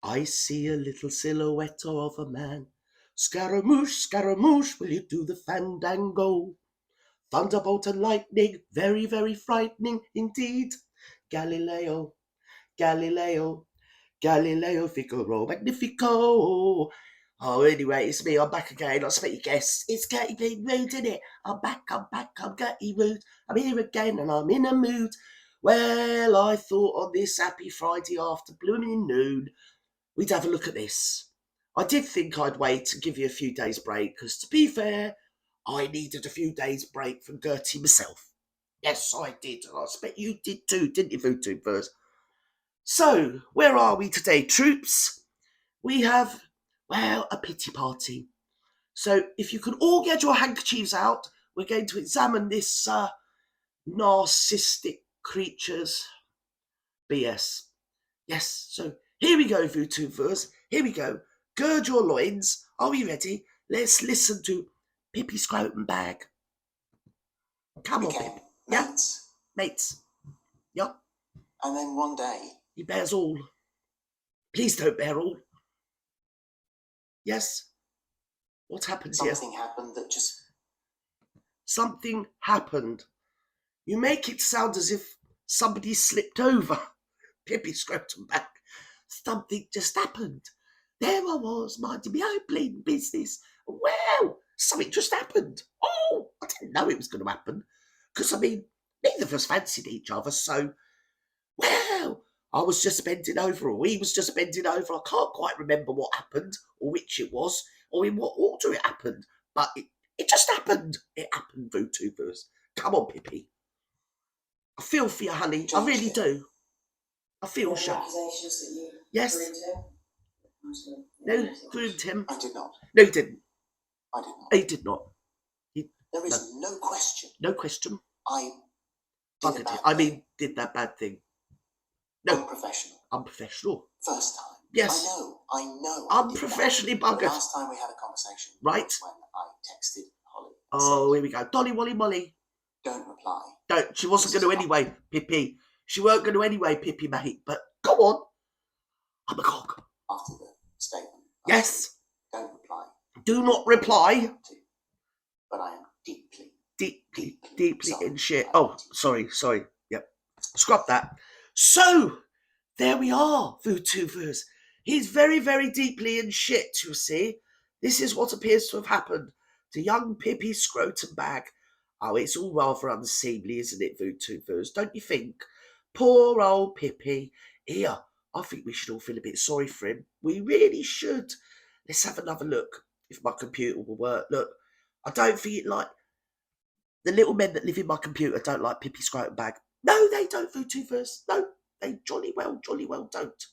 I see a little silhouette of a man. Scaramouche, Scaramouche, will you do the fandango? Thunderbolt and lightning, very, very frightening indeed. Galileo, Galileo, Galileo Figaro Magnifico. Oh, anyway, it's me. I'm back again. I expect you guessed. It's Gertie being rude, isn't it? I'm back. I'm Gertie rude. I'm here again, and I'm in a mood. Well, I thought on this happy Friday after blooming noon, we'd have a look at this. I did think I'd wait and give you a few days break, because to be fair, I needed a few days break from Gertie myself. Yes, I did, and I expect you did too, didn't you, Food First? So, where are we today, troops? We have, well, a pity party. So, if you can all get your handkerchiefs out, we're going to examine this narcissistic creature's BS. Yes, so here we go, VTubers. Here we go. Gird your loins. Are we ready? Let's listen to Pippi Scrotum Bag. Come on, Pippi. Mates. Yeah? Mates. Yep. And then one day... He bears all. Please don't bear all. Yes? What happened here? Something happened that just... Something happened. You make it sound as if somebody slipped over. Pippi Scrotum Bag. Something just happened. There I was, minding my own bleeding business. Well, something just happened. Oh, I didn't know it was going to happen. Because, I mean, neither of us fancied each other, so... Well, I was just bending over, or he was just bending over. I can't quite remember what happened, or which it was, or in what order it happened. But it just happened. It happened, VTubers. Come on, Pippi. I feel for you, honey. I really do. I feel sure. Accusations that you yes. No, groomed him. I did not. No, he didn't. I did not. He did not. There is no question. No question. I did that bad thing. No. Unprofessional. Unprofessional. First time. Yes. I know. Unprofessionally buggered. The last time we had a conversation. Right. When I texted Holly. Oh, here we go. Dolly, Wally, Molly. Don't reply. Don't. She wasn't going to anyway, Pippi. She weren't going to anyway, Pippi, mate. But go on. I'm a cock. After the statement. Yes. Don't reply. Do not reply. But I am deeply in shit. Oh, sorry. Yep. Scrub that. So, there we are, VTubers. He's very, very deeply in shit, you see. This is what appears to have happened to young Pippi Scrotum Bag. Oh, it's all rather unseemly, isn't it, VTubers? Don't you think? Poor old Pippi. Here, I think we should all feel a bit sorry for him. We really should. Let's have another look, if my computer will work. Look, I don't think it like... The little men that live in my computer don't like Pippi Scrotum Bag. No, they don't, VTubers. No, they jolly well don't.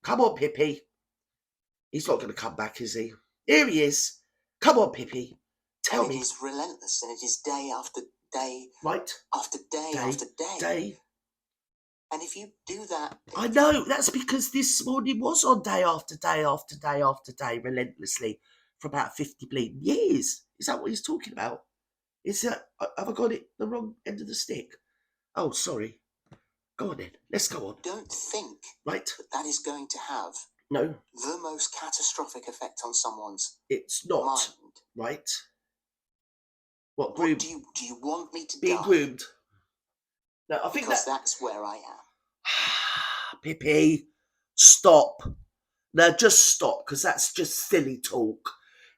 Come on, Pippi. He's not going to come back, is he? Here he is. Come on, Pippi. Tell me. It is relentless, and it is day after day. Right. After day after day. And if you do that... I know. That's because this morning was on day after day after day after day, relentlessly, for about 50 bleeding years. Is that what he's talking about? Have I got it the wrong end of the stick? Oh, sorry. Go on then. Let's go on. Don't think that is going to have the most catastrophic effect on someone's It's not. mind. Right? What, groomed? Do you want me to Being die? groomed. No, I think that's where I am. Pippi, stop. Now, just stop, because that's just silly talk.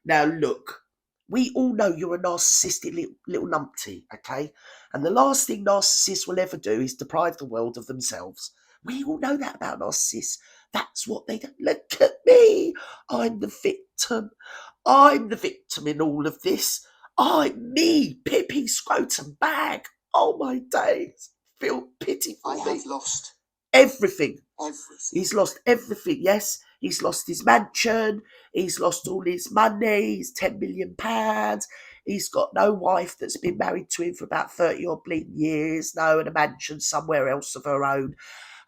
Now, look. We all know you're a narcissistic little numpty, okay? And the last thing narcissists will ever do is deprive the world of themselves. We all know that about narcissists. That's what they do. Look at me. I'm the victim. I'm the victim in all of this. I'm me, Pippi Scrotum Bag. Oh, my days. Feel pity for me. I have lost everything. He's lost everything, yes. He's lost his mansion. He's lost all his money. He's £10 million. He's got no wife that's been married to him for about 30 odd bleeding years. No, and a mansion somewhere else of her own.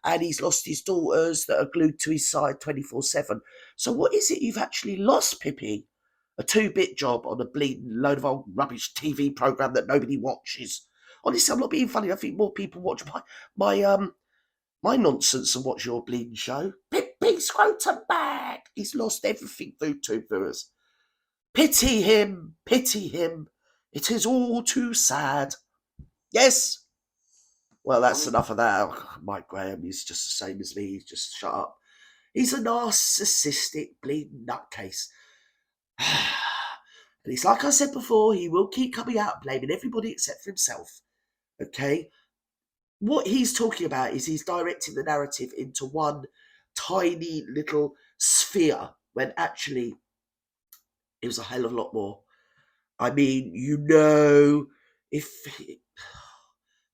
And he's lost his daughters that are glued to his side 24/7. So what is it you've actually lost, Pippi? A 2-bit job on a bleeding load of old rubbish TV programme that nobody watches. Honestly, I'm not being funny. I think more people watch my nonsense and watch your bleeding show. big scrotum bag. He's lost everything, VooTubers. Pity him, pity him. It is all too sad. Yes. Well, that's enough of that. Mike Graham is just the same as me. He's just shut up. He's a narcissistic bleeding nutcase. And it's like I said before, he will keep coming out blaming everybody except for himself. Okay? What he's talking about is he's directing the narrative into one tiny little sphere when actually it was a hell of a lot more. I mean, if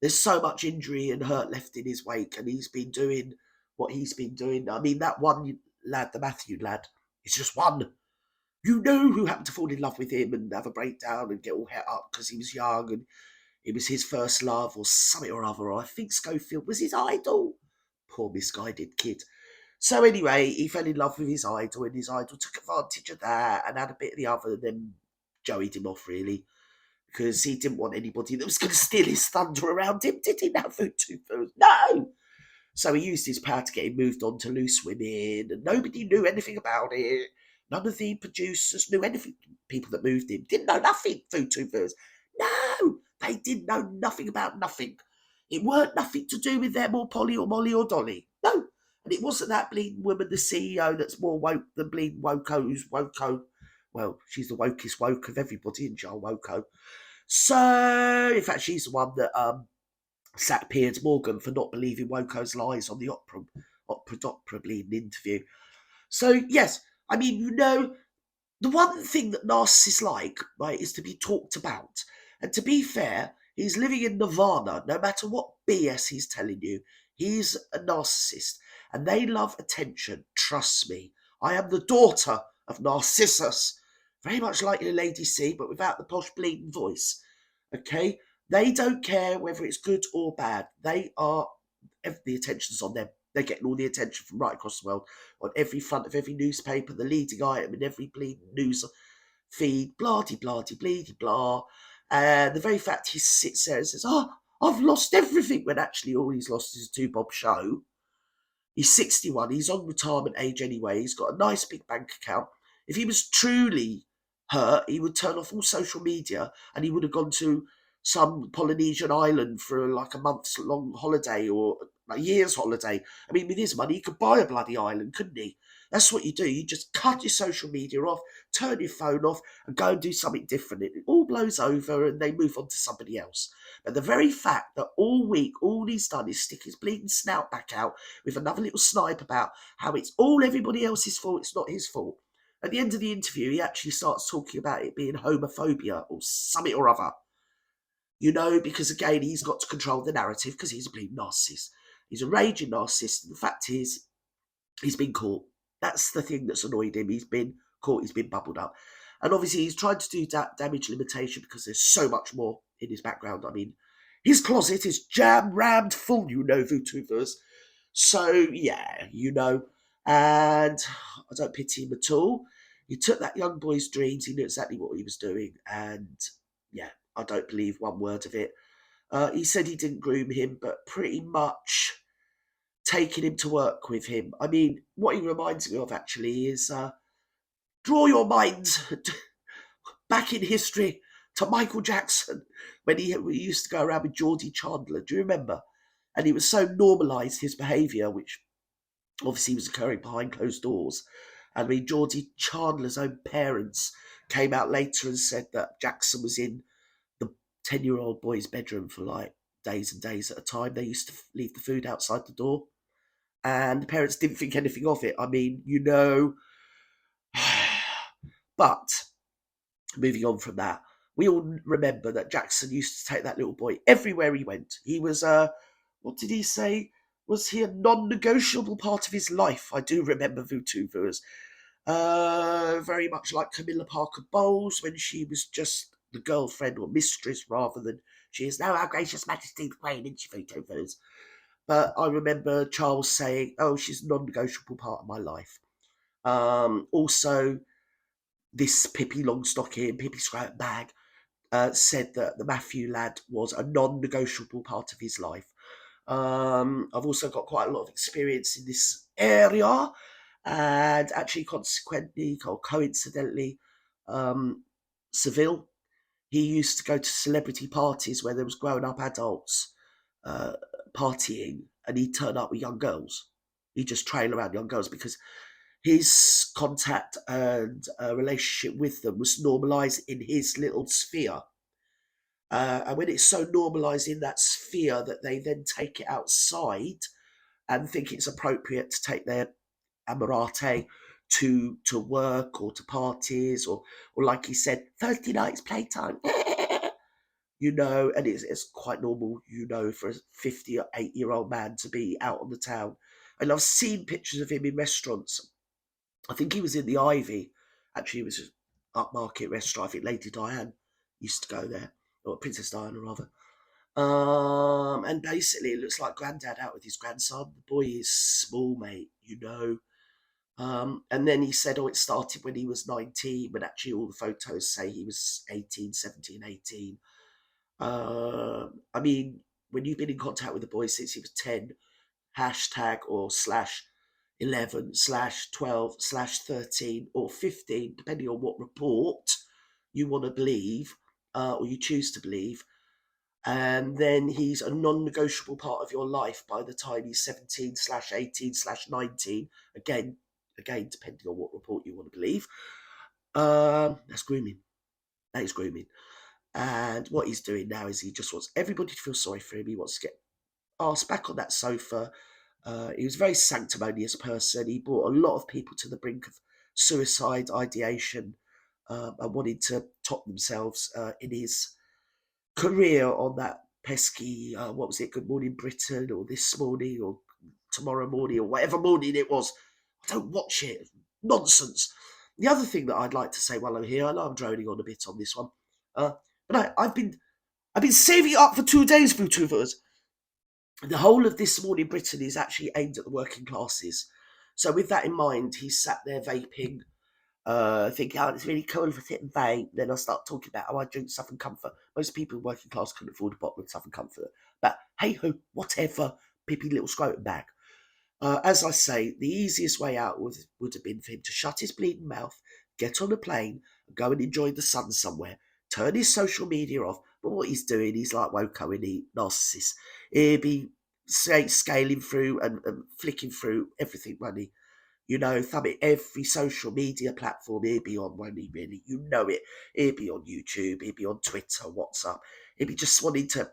there's so much injury and hurt left in his wake, and he's been doing what he's been doing. I mean, that one lad, the Matthew lad, is just one. Who happened to fall in love with him and have a breakdown and get all het up because he was young and it was his first love or something or other. Or I think Schofield was his idol. Poor misguided kid. So anyway, he fell in love with his idol and his idol took advantage of that and had a bit of the other and then joeyed him off, really. Because he didn't want anybody that was going to steal his thunder around him, did he? Now, VooTubers, no! So he used his power to get him moved on to Loose Women, and nobody knew anything about it. None of the producers knew anything. People that moved him didn't know nothing, VooTubers. No, they didn't know nothing about nothing. It weren't nothing to do with them or Polly or Molly or Dolly. No. And it wasn't that bleeding woman, the CEO, that's more woke than bleeding Woko's Woko. Well, she's the wokest woke of everybody, isn't she, Woko? So, in fact, she's the one that sacked Piers Morgan for not believing Woko's lies on the opera bleeding interview. So, yes, I mean, the one thing that narcissists like, right, is to be talked about. And to be fair, he's living in nirvana, no matter what BS he's telling you. He's a narcissist, and they love attention, trust me. I am the daughter of Narcissus, very much like your Lady C, but without the posh bleeding voice, okay? They don't care whether it's good or bad. The attention's on them. They're getting all the attention from right across the world, on every front of every newspaper, the leading item in every bleeding news feed, blah-de-blah-de-bleedy-blah. And the very fact he sits there and says, I've lost everything, when actually all he's lost is a two-bob show. He's 61, he's on retirement age anyway, he's got a nice big bank account. If he was truly hurt, he would turn off all social media and he would have gone to some Polynesian island for like a month's long holiday or a year's holiday. I mean, with his money, he could buy a bloody island, couldn't he? That's what you do. You just cut your social media off, turn your phone off, and go and do something different. It all blows over and they move on to somebody else. But the very fact that all week, all he's done is stick his bleeding snout back out with another little snipe about how it's all everybody else's fault, it's not his fault. At the end of the interview, he actually starts talking about it being homophobia or something or other. Because again, he's got to control the narrative because he's a bleeding narcissist. He's a raging narcissist. And the fact is, he's been caught. That's the thing that's annoyed him. He's been caught. He's been bubbled up. And obviously, he's tried to do damage limitation because there's so much more in his background. I mean, his closet is jam-rammed full, VooTubers. So, yeah, And I don't pity him at all. He took that young boy's dreams. He knew exactly what he was doing. And, yeah, I don't believe one word of it. He said he didn't groom him, but pretty much taking him to work with him. I mean, what he reminds me of, actually, is draw your minds back in history to Michael Jackson when he used to go around with Geordie Chandler. Do you remember? And he was so normalised, his behaviour, which obviously was occurring behind closed doors. And I mean, Geordie Chandler's own parents came out later and said that Jackson was in the 10-year-old boy's bedroom for like days and days at a time. They used to leave the food outside the door. And the parents didn't think anything of it. I mean, But, moving on from that, we all remember that Jackson used to take that little boy everywhere he went. He was, what did he say? Was he a non-negotiable part of his life? I do remember VooTubers. Very much like Camilla Parker Bowles when she was just the girlfriend or mistress rather than she is now Our Gracious Majesty the Queen, isn't she, VooTubers? But I remember Charles saying, she's a non-negotiable part of my life. Also, this Pippi Longstocking, Pippi Scrap Bag, said that the Matthew lad was a non-negotiable part of his life. I've also got quite a lot of experience in this area. And actually, consequently or coincidentally, Seville, he used to go to celebrity parties where there was grown-up adults uh, partying, and he'd turn up with young girls. He'd just trail around young girls because his contact and relationship with them was normalised in his little sphere. And when it's so normalised in that sphere that they then take it outside and think it's appropriate to take their amorate to work or to parties or like he said, Thursday night's playtime. And it's quite normal, for a 50 or 8-year-old man to be out on the town. And I've seen pictures of him in restaurants. I think he was in the Ivy. Actually, it was an upmarket restaurant. I think Lady Diane used to go there, or Princess Diana rather. And basically, it looks like Grandad out with his grandson. The boy is small, mate. And then he said, it started when he was 19, but actually all the photos say he was 18, 17, 18. I mean, when you've been in contact with the boy since he was 10, hashtag or /11/12/13 or 15, depending on what report you want to believe or you choose to believe. And then he's a non-negotiable part of your life by the time he's 17/18/19. Again, depending on what report you want to believe. That's grooming. That is grooming. And what he's doing now is he just wants everybody to feel sorry for him. He wants to get asked back on that sofa. He was a very sanctimonious person. He brought a lot of people to the brink of suicide ideation and wanted to top themselves in his career on that pesky, what was it, Good Morning Britain, or This Morning, or Tomorrow Morning, or whatever morning it was. I don't watch it. Nonsense. The other thing that I'd like to say while I'm here, I know I'm droning on a bit on this one, but I've been saving it up for 2 days, VTubers. The whole of This Morning Britain is actually aimed at the working classes. So with that in mind, he sat there vaping, thinking, it's really cool for sit and vape. Then I start talking about how I drink Southern Comfort. Most people in working class couldn't afford a bottle of Southern Comfort. But hey ho, whatever, pippy little scrotum bag. As I say, the easiest way out would have been for him to shut his bleeding mouth, get on a plane, and go and enjoy the sun somewhere, turn his social media off. But what he's doing, he's like Woko and he narcissist. He'll be scaling through and flicking through everything, money. Thumbing every social media platform. He'll be on, won't he, really? You know it. He'll be on YouTube, he'll be on Twitter, WhatsApp. He'll be just wanting to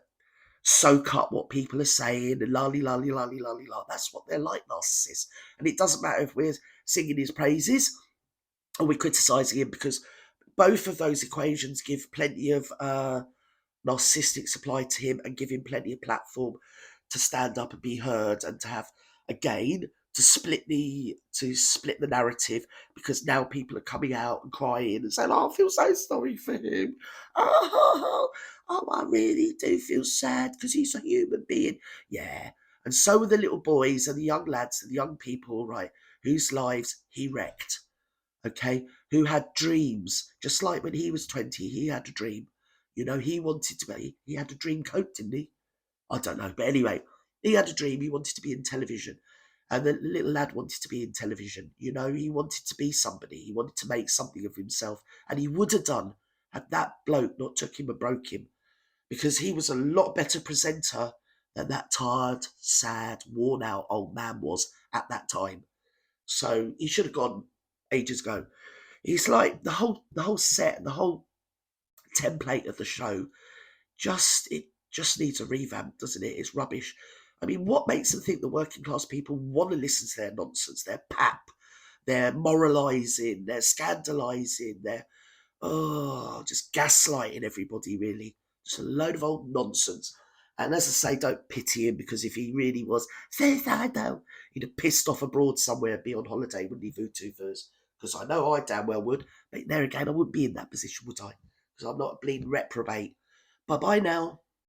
soak up what people are saying and lolly, lolly, lolly, lolly, lolly. That's what they're like, narcissists. And it doesn't matter if we're singing his praises or we're criticising him, because both of those equations give plenty of narcissistic supply to him and give him plenty of platform to stand up and be heard and to have, again, to split the narrative, because now people are coming out and crying and saying, I feel so sorry for him. I really do feel sad because he's a human being. Yeah. And so are the little boys and the young lads and the young people, right, whose lives he wrecked, okay, who had dreams. Just like when he was 20, he had a dream. He wanted to be, he had a dream coat, didn't he? I don't know. But anyway, he had a dream. He wanted to be in television. And the little lad wanted to be in television. He wanted to be somebody. He wanted to make something of himself. And he would have done had that bloke not took him and broke him. Because he was a lot better presenter than that tired, sad, worn out old man was at that time. So he should have gone ages ago. It's like the whole set, the whole template of the show, it just needs a revamp, doesn't it? It's rubbish. I mean, what makes them think the working class people want to listen to their nonsense, their pap, their moralising, their scandalising, their just gaslighting everybody, really. Just a load of old nonsense. And as I say, don't pity him, because if he really was suicidal, he'd have pissed off abroad somewhere and be on holiday, wouldn't he, VTubers? Because I know I damn well would. But there again, I wouldn't be in that position, would I? Because I'm not a bleeding reprobate. Bye-bye now.